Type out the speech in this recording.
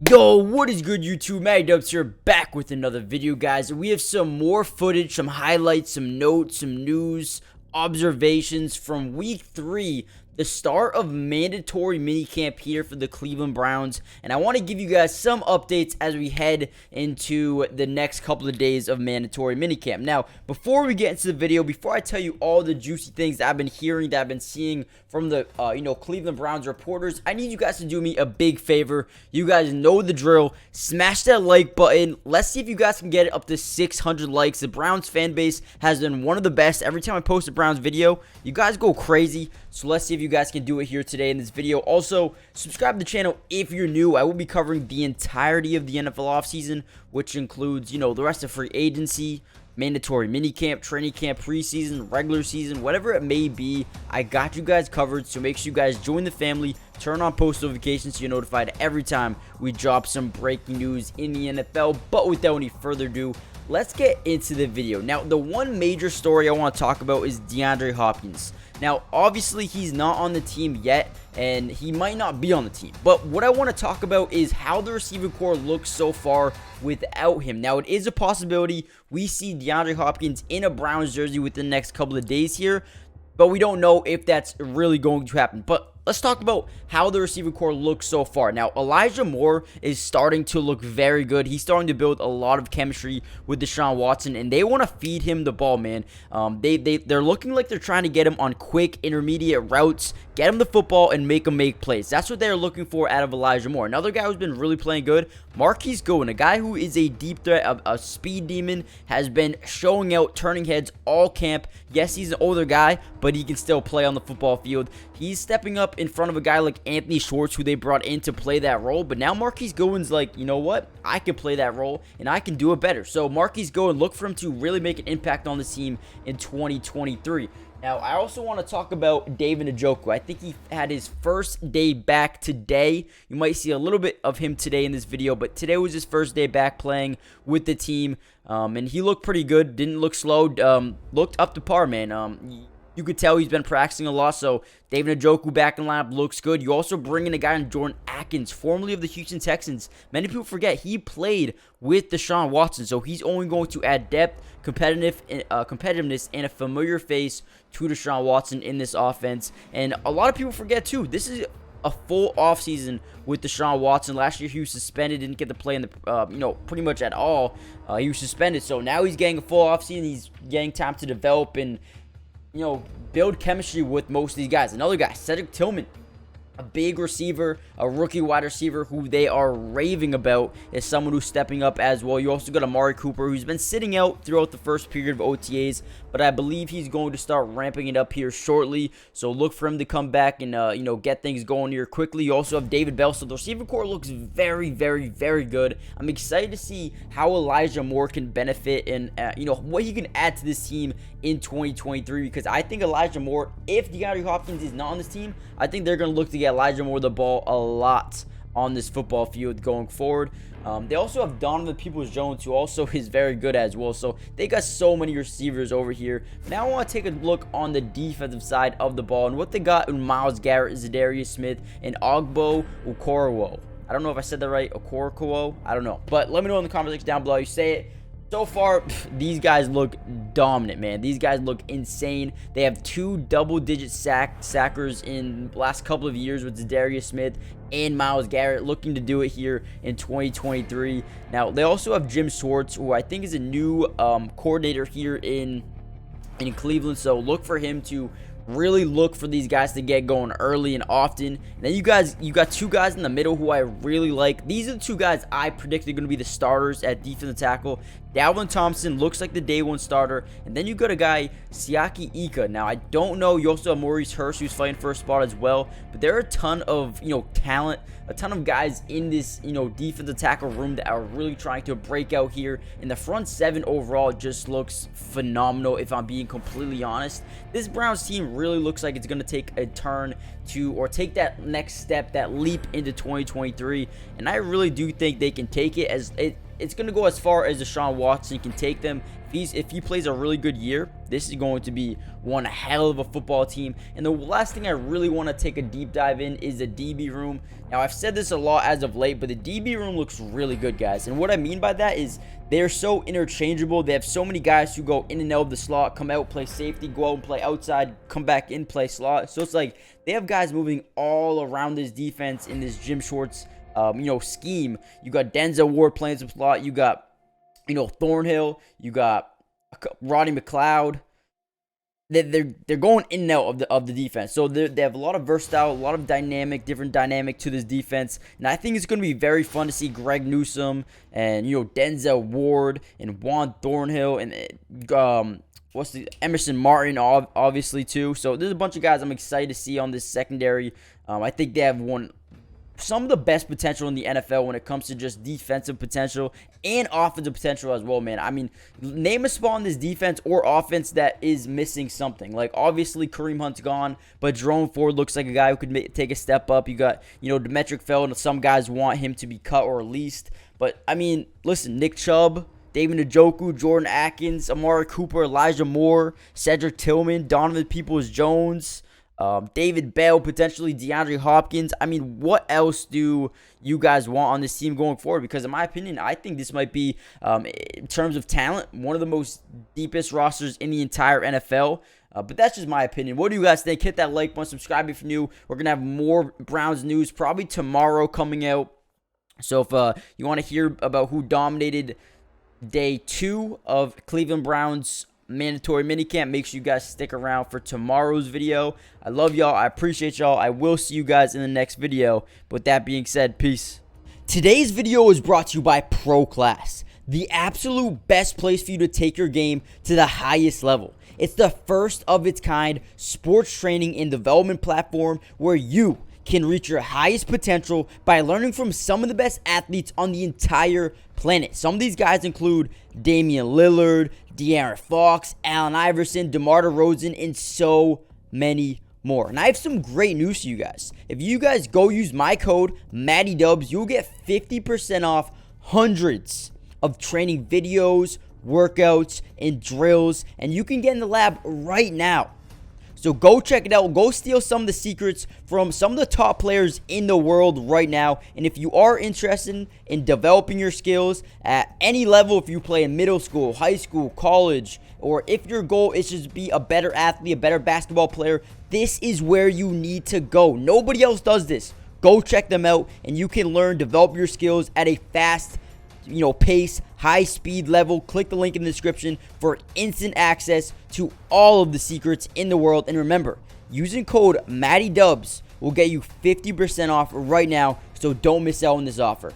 Yo, what is good, YouTube? Matty Dubs here, back with another video, guys. We have some more footage, some highlights, some notes, some news, observations from week 3, the start of mandatory minicamp here for the Cleveland Browns. And I want to give you guys some updates as we head into the next couple of days of mandatory minicamp. Now, before we get into the video, before I tell you all the juicy things that I've been hearing, that I've been seeing from the Cleveland Browns reporters, I need you guys to do me a big favor. You guys know the drill. Smash that like button. Let's see if you guys can get it up to 600 likes. The Browns fan base has been one of the best. Every time I post a Browns video, you guys go crazy. So let's see if you guys can do it here today in this video. Also, subscribe to the channel if you're new. I will be covering the entirety of the NFL offseason, which includes, the rest of free agency, mandatory minicamp, training camp, preseason, regular season, whatever it may be. I got you guys covered, so make sure you guys join the family, turn on post notifications so you're notified every time we drop some breaking news in the NFL. But without any further ado, let's get into the video. Now, the one major story I want to talk about is DeAndre Hopkins. Now, obviously, he's not on the team yet, and he might not be on the team. But what I want to talk about is how the receiving core looks so far without him. Now, it is a possibility we see DeAndre Hopkins in a Browns jersey within the next couple of days here, but we don't know if that's really going to happen. But let's talk about how the receiving core looks so far. Now, Elijah Moore is starting to look very good. He's starting to build a lot of chemistry with Deshaun Watson, and they want to feed him the ball, man. They're looking like they're trying to get him on quick, intermediate routes, get him the football, and make him make plays. That's what they're looking for out of Elijah Moore. Another guy who's been really playing good, Marquise Goodwin, a guy who is a deep threat, a speed demon, has been showing out, turning heads all camp. Yes, he's an older guy, but he can still play on the football field. He's stepping up in front of a guy like Anthony Schwartz, who they brought in to play that role. But now Marquise Goodwin's like, you know what? I can play that role, and I can do it better. So Marquise Goodwin, look for him to really make an impact on the team in 2023. Now, I also want to talk about David Njoku. I think he had his first day back today. You might see a little bit of him today in this video, but today was his first day back playing with the team, and he looked pretty good. Didn't look slow. Looked up to par, man. You could tell he's been practicing a lot, so David Njoku back in lineup looks good. You also bring in a guy in Jordan Atkins, formerly of the Houston Texans. Many people forget he played with Deshaun Watson, so he's only going to add depth, competitiveness, and a familiar face to Deshaun Watson in this offense. And a lot of people forget, too, this is a full offseason with Deshaun Watson. Last year he was suspended, didn't get to play in the pretty much at all. He was suspended, so now he's getting a full offseason. He's getting time to develop and build chemistry with most of these guys. Another guy, Cedric Tillman, a big receiver, a rookie wide receiver who they are raving about, is someone who's stepping up as well. You also got Amari Cooper, who's been sitting out throughout the first period of OTAs, but I believe he's going to start ramping it up here shortly. So look for him to come back and get things going here quickly. You also have David Bell. So the receiver core looks very, very, very good. I'm excited to see how Elijah Moore can benefit and what he can add to this team in 2023, because I think Elijah Moore, if DeAndre Hopkins is not on this team, I think they're going to look to get Elijah Moore the ball a lot on this football field going forward. They also have Donovan Peoples-Jones, who also is very good as well. So they got so many receivers over here. Now I want to take a look on the defensive side of the ball and what they got in Myles Garrett, Zadarius Smith, and Ogbo Okorowo. I don't know if I said that right, Okorowo. I don't know, but let me know in the comment section down below how you say it. So far, these guys look dominant, man. These guys look insane. They have 2 double-digit sackers in the last couple of years with Zadarius Smith and Myles Garrett, looking to do it here in 2023. Now, they also have Jim Schwartz, who I think is a new coordinator here in Cleveland. So look for him to really look for these guys to get going early and often. And then you got 2 guys in the middle who I really like. These are the 2 guys I predicted going to be the starters at defensive tackle. Dalvin Thompson looks like the day 1 starter. And then you got a guy, Siaki Ika. Now, I don't know. You also have Maurice Hurst, who's fighting for a spot as well. But there are a ton of, talent, a ton of guys in this, defensive tackle room that are really trying to break out here. And the front 7 overall just looks phenomenal, if I'm being completely honest. This Browns team really looks like it's going to take a turn or take that next step, that leap into 2023. And I really do think they can take it, as it's going to go as far as Deshaun Watson can take them. If he plays a really good year, this is going to be one hell of a football team. And the last thing I really want to take a deep dive in is the DB room. Now, I've said this a lot as of late, but the DB room looks really good, guys. And what I mean by that is they're so interchangeable. They have so many guys who go in and out of the slot, come out, play safety, go out and play outside, come back in, play slot. So it's like they have guys moving all around this defense in this Jim Schwartz scheme. You got Denzel Ward playing some slot. You got Thornhill, you got Roddy McLeod. They're going in and out of the defense. So they have a lot of versatile, a lot of different dynamic to this defense. And I think it's going to be very fun to see Greg Newsome and Denzel Ward and Juan Thornhill and Emerson Martin, obviously, too. So there's a bunch of guys I'm excited to see on this secondary. I think they have some of the best potential in the NFL when it comes to just defensive potential and offensive potential as well, man. I mean, name a spot on this defense or offense that is missing something. Like, obviously, Kareem Hunt's gone, but Jerome Ford looks like a guy who could take a step up. You got, Demetric Felton. Some guys want him to be cut or released. But, I mean, listen, Nick Chubb, David Njoku, Jordan Atkins, Amari Cooper, Elijah Moore, Cedric Tillman, Donovan Peoples-Jones, David Bell, potentially DeAndre Hopkins. I mean, what else do you guys want on this team going forward? Because in my opinion, I think this might be, in terms of talent, one of the most deepest rosters in the entire NFL. But that's just my opinion. What do you guys think? Hit that like button, subscribe if you're new. We're going to have more Browns news probably tomorrow coming out. So if you want to hear about who dominated day 2 of Cleveland Browns mandatory minicamp, make sure you guys stick around for tomorrow's video. I love y'all. I appreciate y'all. I will see you guys in the next video. But with that being said, peace. Today's video is brought to you by Pro Class, the absolute best place for you to take your game to the highest level. It's the first of its kind sports training and development platform where you can reach your highest potential by learning from some of the best athletes on the entire planet. Some of these guys include Damian Lillard, De'Aaron Fox, Allen Iverson, DeMar DeRozan, and so many more. And I have some great news to you guys. If you guys go use my code, MattyDubs, you'll get 50% off hundreds of training videos, workouts, and drills, and you can get in the lab right now. So go check it out. Go steal some of the secrets from some of the top players in the world right now. And if you are interested in developing your skills at any level, if you play in middle school, high school, college, or if your goal is just to be a better athlete, a better basketball player, this is where you need to go. Nobody else does this. Go check them out, and you can learn, develop your skills at a fast pace, high speed level. Click the link in the description for instant access to all of the secrets in the world. And remember, using code MattyDubs will get you 50% off right now, so don't miss out on this offer.